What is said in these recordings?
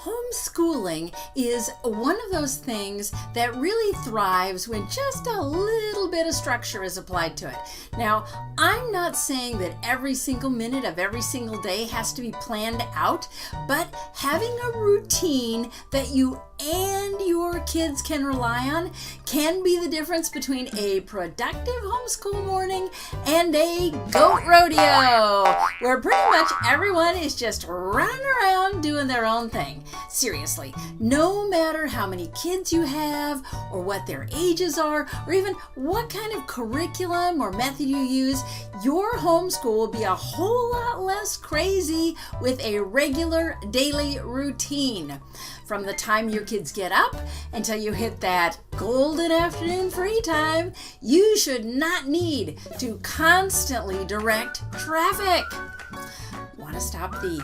Homeschooling is one of those things that really thrives when just a little bit of structure is applied to it. Now, I'm not saying that every single minute of every single day has to be planned out, but having a routine that you and your kids can rely on can be the difference between a productive homeschool morning and a goat rodeo, where pretty much everyone is just running around doing their own thing. Seriously, no matter how many kids you have or what their ages are, or even what kind of curriculum or method you use, your homeschool will be a whole lot less crazy with a regular daily routine. From the time your kids get up until you hit that golden afternoon free time, you should not need to constantly direct traffic. Want to stop the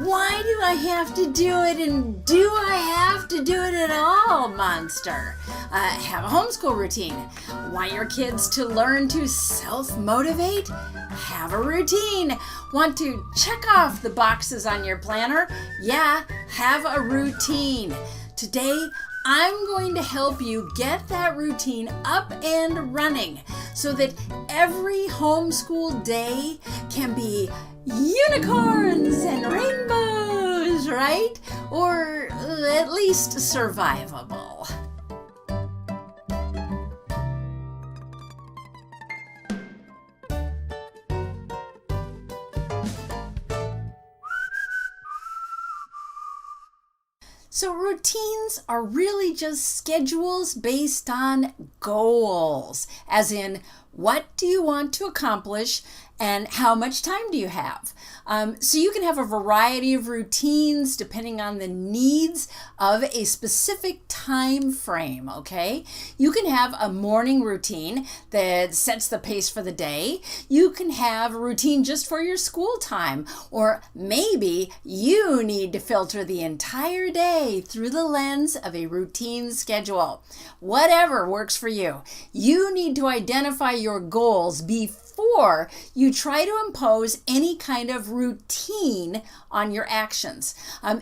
"why do I have to do it and do I have to do it at all" monster? Have a homeschool routine. Want your kids to learn to self-motivate? Have a routine. Want to check off the boxes on your planner? Yeah, have a routine. Today, I'm going to help you get that routine up and running so that every homeschool day can be unicorns and rainbows, right? Or at least survivable. So routines are really just schedules based on goals, as in what do you want to accomplish and how much time do you have? So you can have a variety of routines depending on the needs of a specific time frame, okay? You can have a morning routine that sets the pace for the day. You can have a routine just for your school time, or maybe you need to filter the entire day through the lens of a routine schedule. Whatever works for you. You need to identify your goals before you try to impose any kind of routine on your actions.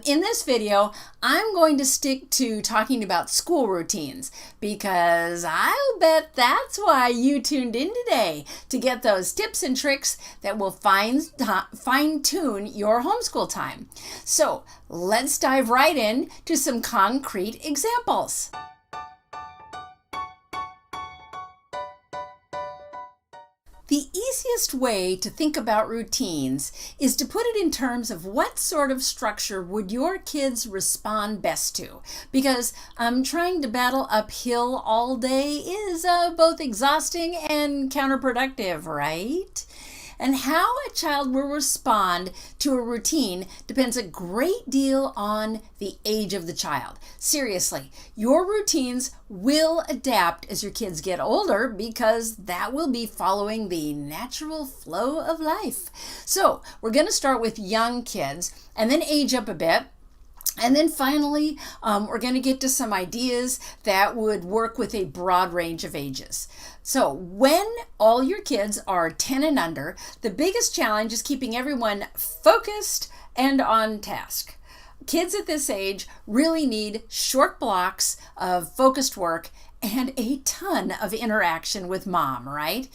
In this video, I'm going to stick to talking about school routines because I'll bet that's why you tuned in today, to get those tips and tricks that will fine-tune your homeschool time. So let's dive right in to some concrete examples. The easiest way to think about routines is to put it in terms of what sort of structure would your kids respond best to, because trying to battle uphill all day is both exhausting and counterproductive, right? And how a child will respond to a routine depends a great deal on the age of the child. Seriously, your routines will adapt as your kids get older because that will be following the natural flow of life. So we're going to start with young kids and then age up a bit. And then finally, we're going to get to some ideas that would work with a broad range of ages. So when all your kids are 10 and under, the biggest challenge is keeping everyone focused and on task. Kids at this age really need short blocks of focused work and a ton of interaction with mom, right?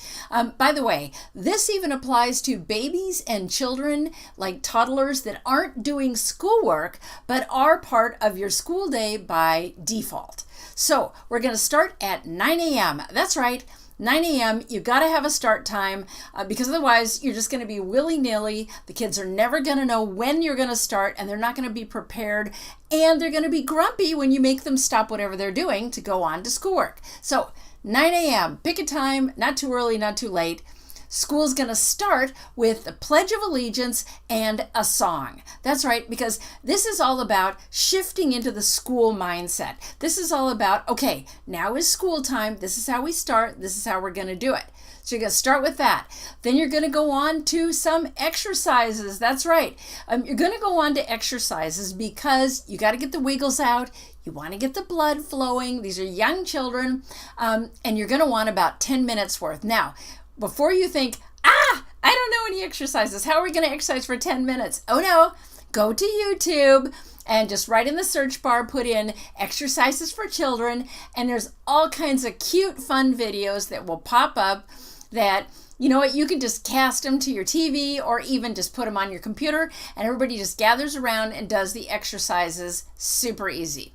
By the way, this even applies to babies and children like toddlers that aren't doing schoolwork but are part of your school day by default. So we're going to start at 9 a.m. That's right. 9 a.m., you got to have a start time because otherwise you're just going to be willy-nilly. The kids are never going to know when you're going to start and they're not going to be prepared, and they're going to be grumpy when you make them stop whatever they're doing to go on to schoolwork. So 9 a.m., pick a time, not too early, not too late. School's going to start with the Pledge of Allegiance and a song. That's right, because this is all about shifting into the school mindset. This is all about, okay, now is school time. This is how we start. This is how we're going to do it. So you're going to start with that. Then you're going to go on to some exercises. That's right. You're going to go on to exercises because you got to get the wiggles out. You want to get the blood flowing. These are young children. And you're going to want about 10 minutes worth. Now, before you think, I don't know any exercises. How are we going to exercise for 10 minutes? Oh no, go to YouTube and just right in the search bar, put in exercises for children, and there's all kinds of cute, fun videos that will pop up that, you know what, you can just cast them to your TV or even just put them on your computer, and everybody just gathers around and does the exercises super easy.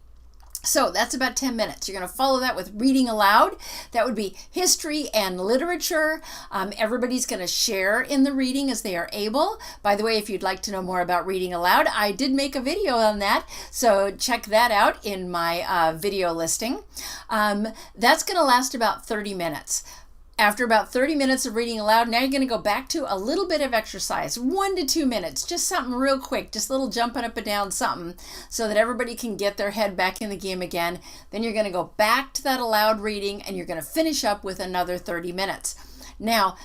So that's about 10 minutes. You're going to follow that with reading aloud. That would be history and literature. Everybody's going to share in the reading as they are able. By the way, if you'd like to know more about reading aloud, I did make a video on that. So check that out in my video listing. That's going to last about 30 minutes. After about 30 minutes of reading aloud, now you're going to go back to a little bit of exercise, 1 to 2 minutes, just something real quick, just a little jumping up and down something so that everybody can get their head back in the game again. Then you're going to go back to that aloud reading and you're going to finish up with another 30 minutes. Now,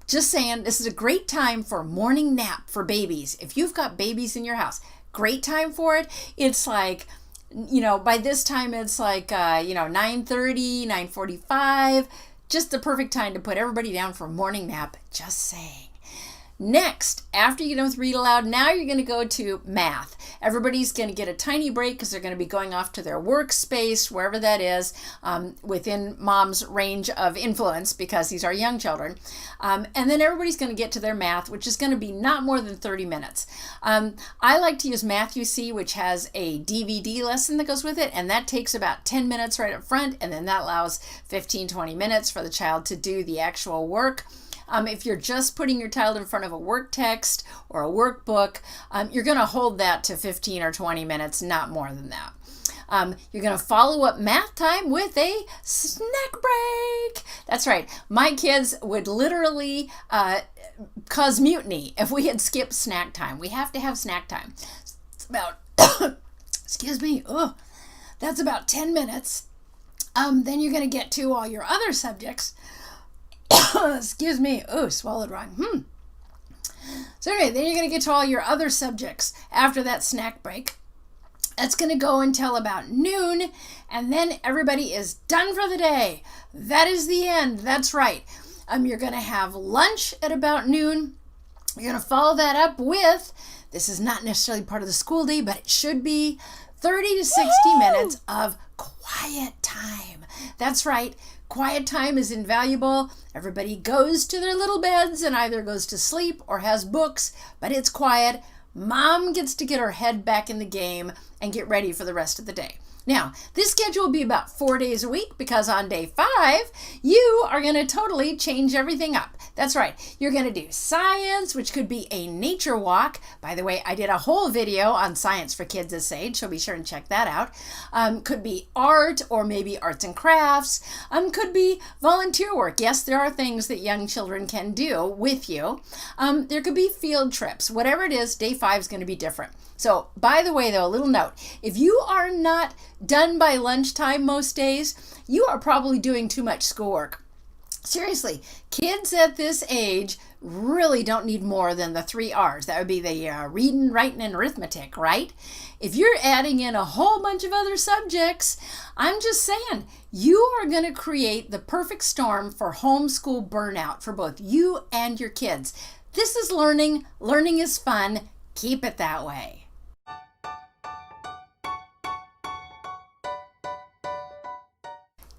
just saying, this is a great time for morning nap for babies. If you've got babies in your house, great time for it. It's like, you know, by this time it's like, 9:30, 9:45. Just the perfect time to put everybody down for a morning nap, just saying. Next, after you get done with read aloud, now you're going to go to math. Everybody's going to get a tiny break because they're going to be going off to their workspace, wherever that is, within mom's range of influence because these are young children. And then everybody's going to get to their math, which is going to be not more than 30 minutes. I like to use Math UC, which has a DVD lesson that goes with it, and that takes about 10 minutes right up front, and then that allows 15, 20 minutes for the child to do the actual work. If you're just putting your child in front of a work text or a workbook, you're going to hold that to 15 or 20 minutes, not more than that. You're going to follow up math time with a snack break. That's right. My kids would literally cause mutiny if we had skipped snack time. We have to have snack time. It's about, excuse me, that's about 10 minutes. Then you're going to get to all your other subjects. Excuse me. Oh, swallowed wrong. So anyway, then you're going to get to all your other subjects after that snack break. That's going to go until about noon, and then everybody is done for the day. That is the end. That's right. You're going to have lunch at about noon. You're going to follow that up with, this is not necessarily part of the school day, but it should be 30 to 60 minutes of quiet time. That's right. Quiet time is invaluable. Everybody goes to their little beds and either goes to sleep or has books, but it's quiet. Mom gets to get her head back in the game and get ready for the rest of the day. Now, this schedule will be about 4 days a week because on day 5, you are going to totally change everything up. That's right. You're going to do science, which could be a nature walk. By the way, I did a whole video on science for kids this age, so be sure and check that out. Could be art or maybe arts and crafts. Could be volunteer work. Yes, there are things that young children can do with you. There could be field trips. Whatever it is, day 5 is going to be different. So, by the way, though, a little note. If you are not done by lunchtime most days, you are probably doing too much schoolwork. Seriously, kids at this age really don't need more than the 3 R's. That would be the reading, writing, and arithmetic, right? If you're adding in a whole bunch of other subjects, I'm just saying, you are going to create the perfect storm for homeschool burnout for both you and your kids. This is learning. Learning is fun. Keep it that way.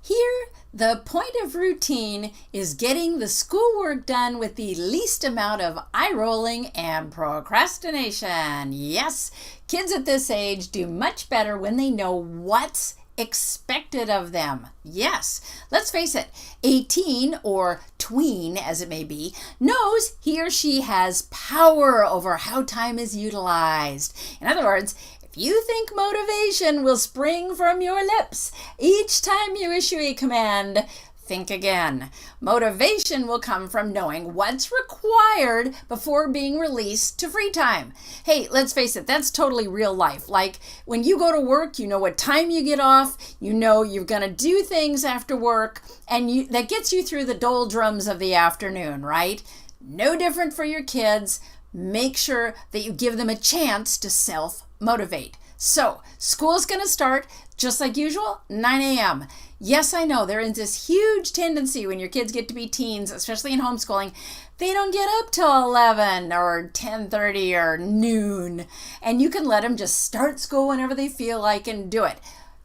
Here, the point of routine is getting the schoolwork done with the least amount of eye-rolling and procrastination. Yes, kids at this age do much better when they know what's expected of them. Yes, let's face it, a teen or tween as it may be knows he or she has power over how time is utilized. In other words, if you think motivation will spring from your lips each time you issue a command, think again. Motivation will come from knowing what's required before being released to free time. Hey, let's face it, that's totally real life. Like when you go to work, you know what time you get off, you know you're going to do things after work, and that gets you through the doldrums of the afternoon, right? No different for your kids. Make sure that you give them a chance to self-motivate. So school's going to start just like usual, 9 a.m. Yes, I know there is this huge tendency when your kids get to be teens, especially in homeschooling, they don't get up till 11 or 10:30 or noon. And you can let them just start school whenever they feel like and do it.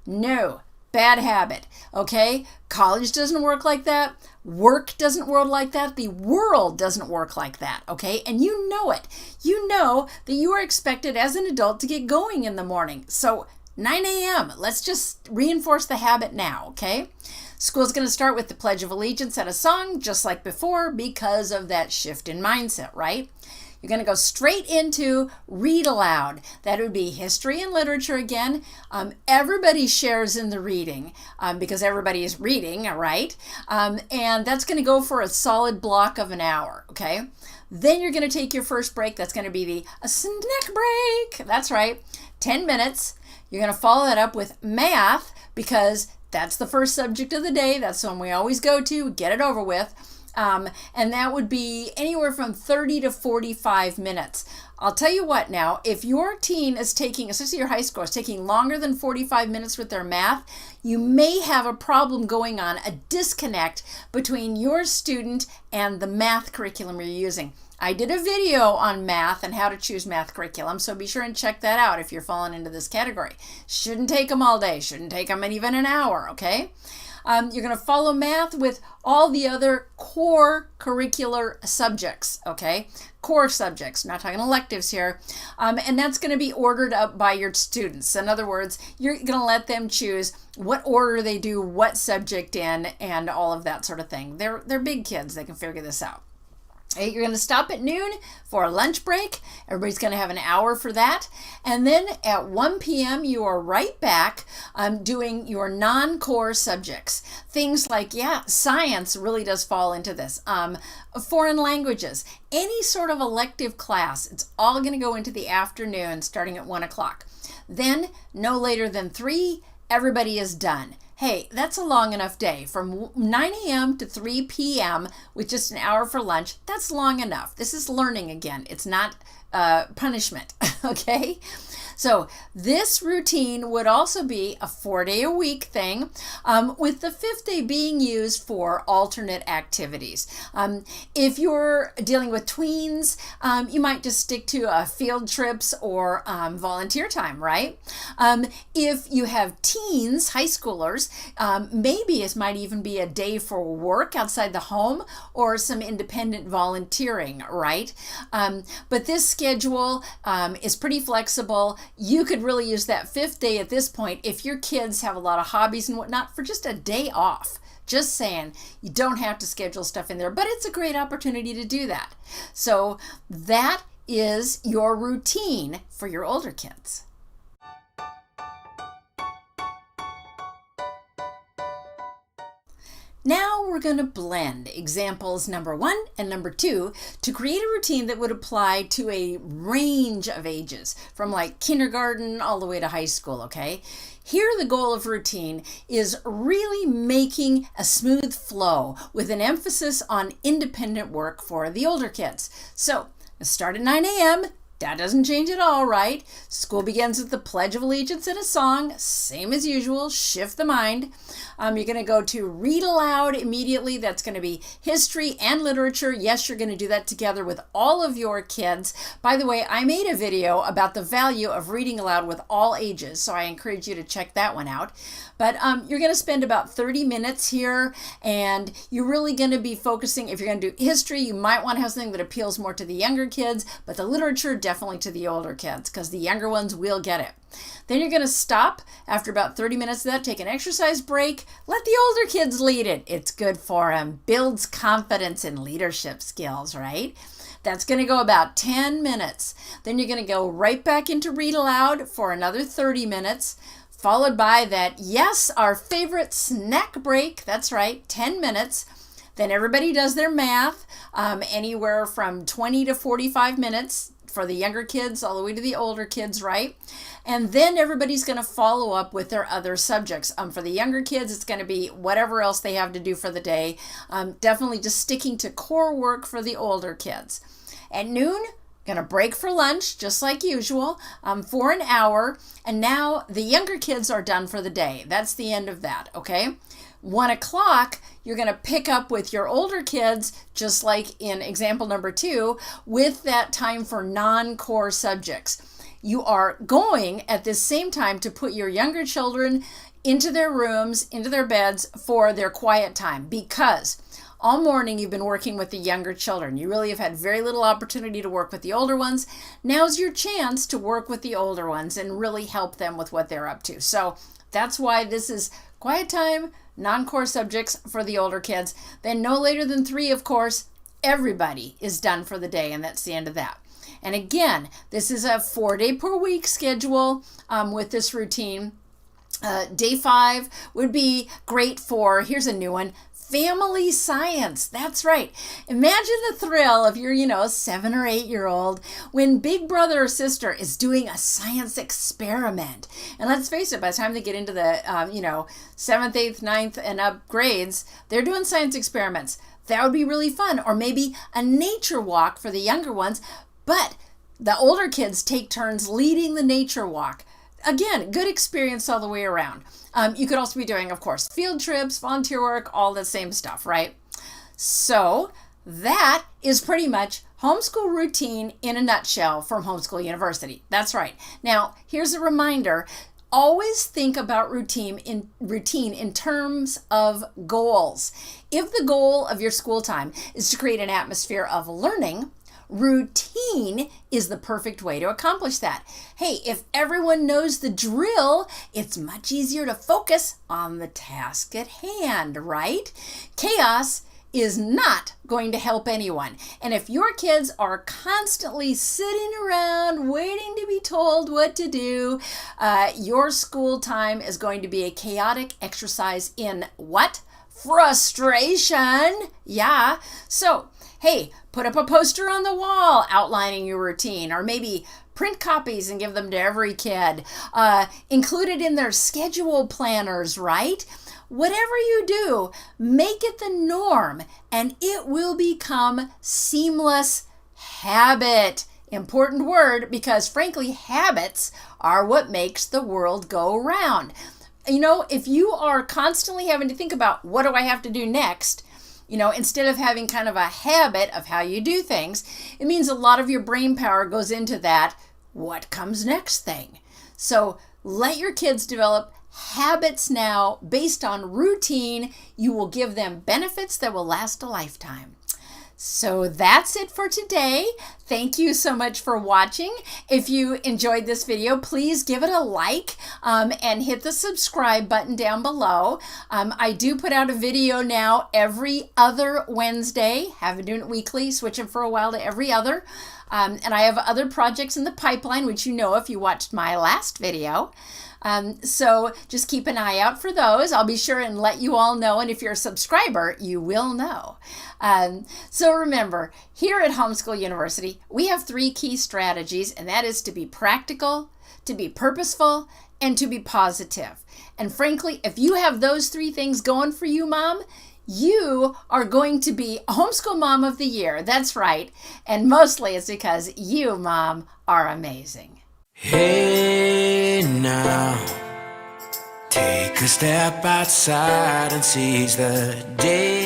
No, bad habit, okay? College doesn't work like that. Work doesn't work like that. The world doesn't work like that, okay? And you know it. You know that you are expected as an adult to get going in the morning. So 9 a.m., let's just reinforce the habit now, okay? School's going to start with the Pledge of Allegiance and a song, just like before, because of that shift in mindset, right? You're going to go straight into read aloud. That would be history and literature again. Everybody shares in the reading because everybody is reading, right? And that's going to go for a solid block of an hour, okay? Then you're going to take your first break. That's going to be a snack break. That's right, 10 minutes. You're going to follow that up with math because that's the first subject of the day. That's the one we always go to, get it over with. And that would be anywhere from 30 to 45 minutes. I'll tell you what now, if your teen is taking, especially your high school, is taking longer than 45 minutes with their math, you may have a problem going on, a disconnect between your student and the math curriculum you're using. I did a video on math and how to choose math curriculum, so be sure and check that out if you're falling into this category. Shouldn't take them all day, shouldn't take them even an hour, okay? You're going to follow math with all the other core curricular subjects, okay? Core subjects, not talking electives here. And that's going to be ordered up by your students. In other words, you're going to let them choose what order they do what subject in and all of that sort of thing. They're big kids. They can figure this out. You're going to stop at noon for a lunch break. Everybody's going to have an hour for that. And then at 1 p.m., you are right back doing your non-core subjects. Things like, science really does fall into this. Foreign languages, any sort of elective class, it's all going to go into the afternoon starting at 1 o'clock. Then, no later than 3, everybody is done. Hey, that's a long enough day. From 9 a.m. to 3 p.m. with just an hour for lunch, that's long enough. This is learning again. It's not punishment, okay? So this routine would also be a 4-day-a-week thing, with the 5th day being used for alternate activities. If you're dealing with tweens, you might just stick to field trips or volunteer time, right? If you have teens, high schoolers, maybe it might even be a day for work outside the home or some independent volunteering, right? But this schedule is pretty flexible. You could really use that 5th day at this point if your kids have a lot of hobbies and whatnot for just a day off. Just saying, you don't have to schedule stuff in there, but it's a great opportunity to do that. So that is your routine for your older kids. Now we're going to blend examples number 1 and number 2 to create a routine that would apply to a range of ages, from like kindergarten all the way to high school, okay? Here the goal of routine is really making a smooth flow with an emphasis on independent work for the older kids. So let's start at 9 a.m. That doesn't change at all, right? School begins with the Pledge of Allegiance and a song, same as usual, shift the mind. You're going to go to read aloud immediately. That's going to be history and literature. Yes, you're going to do that together with all of your kids. By the way, I made a video about the value of reading aloud with all ages, so I encourage you to check that one out. But you're going to spend about 30 minutes here, and you're really going to be focusing, if you're going to do history, you might want to have something that appeals more to the younger kids, but the literature definitely to the older kids, because the younger ones will get it. Then you're going to stop after about 30 minutes of that, take an exercise break, let the older kids lead it. It's good for them, builds confidence and leadership skills, right? That's going to go about 10 minutes. Then you're going to go right back into read aloud for another 30 minutes, followed by that, yes, our favorite snack break. That's right, 10 minutes. Then everybody does their math, anywhere from 20 to 45 minutes for the younger kids all the way to the older kids, right? And then everybody's going to follow up with their other subjects. For the younger kids, it's going to be whatever else they have to do for the day. Definitely just sticking to core work for the older kids. At noon, Going to break for lunch, just like usual, for an hour. And now the younger kids are done for the day. That's the end of that, okay? 1 o'clock, you're going to pick up with your older kids, just like in example number 2, with that time for non-core subjects. You are going at this same time to put your younger children into their rooms, into their beds for their quiet time, because all morning you've been working with the younger children. You really have had very little opportunity to work with the older ones. Now's your chance to work with the older ones and really help them with what they're up to. So that's why this is quiet time, non-core subjects for the older kids. Then no later than 3, of course, everybody is done for the day, and that's the end of that. And again, this is a 4-day per week schedule with this routine. Day 5 would be great for, here's a new one, family science. That's right. Imagine the thrill of your, 7 or 8-year-old when big brother or sister is doing a science experiment. And let's face it, by the time they get into the, 7th, 8th, 9th and up grades, they're doing science experiments. That would be really fun. Or maybe a nature walk for the younger ones, but the older kids take turns leading the nature walk. Again, good experience all the way around. You could also be doing, of course, field trips, volunteer work, all the same stuff, right? So that is pretty much homeschool routine in a nutshell from Homeschool University. That's right. Now, here's a reminder. Always think about routine in terms of goals. If the goal of your school time is to create an atmosphere of learning, routine is the perfect way to accomplish that. Hey, if everyone knows the drill, it's much easier to focus on the task at hand, right? Chaos is not going to help anyone. And if your kids are constantly sitting around waiting to be told what to do, your school time is going to be a chaotic exercise in what? Frustration. Yeah. So, hey, put up a poster on the wall outlining your routine, or maybe print copies and give them to every kid. Include it in their schedule planners, right? Whatever you do, make it the norm, and it will become seamless habit. Important word, because frankly, habits are what makes the world go round. If you are constantly having to think about what do I have to do next, instead of having kind of a habit of how you do things, it means a lot of your brain power goes into that what comes next thing. So let your kids develop habits now based on routine. You will give them benefits that will last a lifetime. So that's it for today. Thank you so much for watching. If you enjoyed this video, please give it a like and hit the subscribe button down below. I do put out a video now every other Wednesday. Have been doing it weekly, switching for a while to every other. And I have other projects in the pipeline, which you know if you watched my last video. So just keep an eye out for those. I'll be sure and let you all know. And if you're a subscriber, you will know. So remember, here at Homeschool University, we have 3 key strategies, and that is to be practical, to be purposeful, and to be positive. And frankly, if you have those 3 things going for you, Mom, you are going to be a Homeschool Mom of the Year. That's right. And mostly it's because you, Mom, are amazing. Hey now, take a step outside and seize the day.